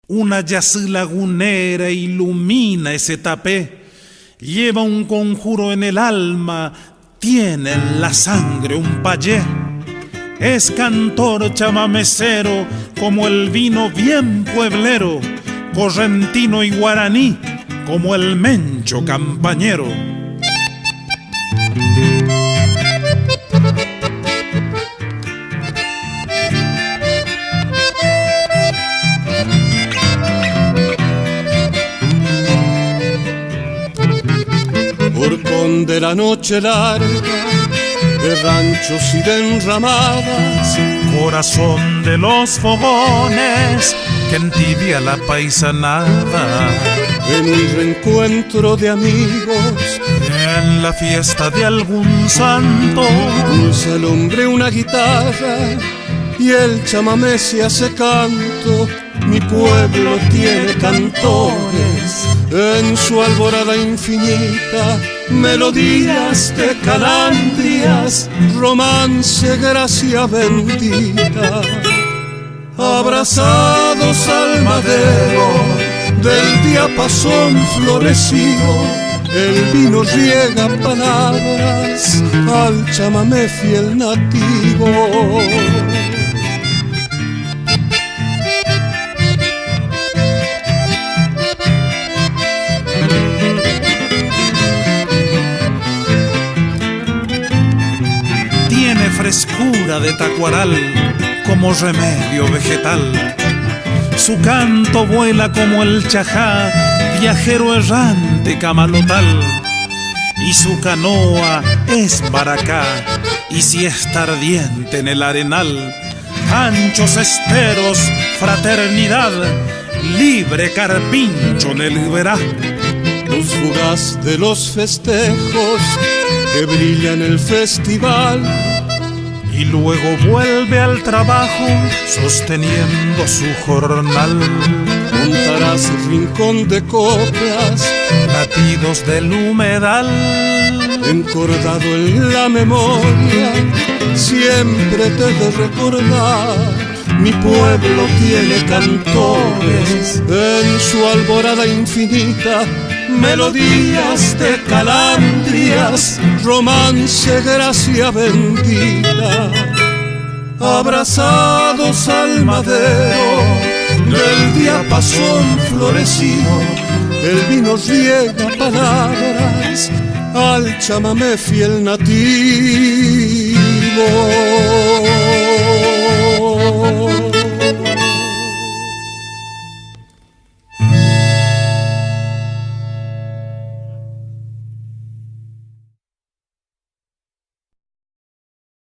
Una yazú lagunera ilumina ese tapé, lleva un conjuro en el alma, tiene en la sangre un payé. Es cantor chamamecero como el vino bien pueblero, correntino y guaraní como el mencho campañero. Horcón de la noche larga, de ranchos y de enramadas, corazón de los fogones que entibia la paisanada. En un reencuentro de amigos, en la fiesta de algún santo, pulsa el hombre una guitarra y el chamamé se hace canto. Mi pueblo tiene cantores en su alborada infinita, melodías de calandrias, romance, gracia bendita. Abrazados al madero del diapasón florecido, el vino riega palabras al chamamé fiel nativo. Frescura de tacuaral como remedio vegetal. Su canto vuela como el chajá, viajero errante camalotal. Y su canoa es baracá, y siesta ardiente en el arenal. Anchos esteros, fraternidad, libre carpincho en el verá. Luz fugaz de los festejos que brilla en el festival, y luego vuelve al trabajo sosteniendo su jornal. Montarás el rincón de coplas, latidos del humedal, encordado en la memoria, siempre te he de recordar. Mi pueblo tiene cantores en su alborada infinita, melodías de calandrias, romance, gracia bendita. Abrazados al madero del diapasón florecido, el vino riega palabras al chamamé fiel nativo.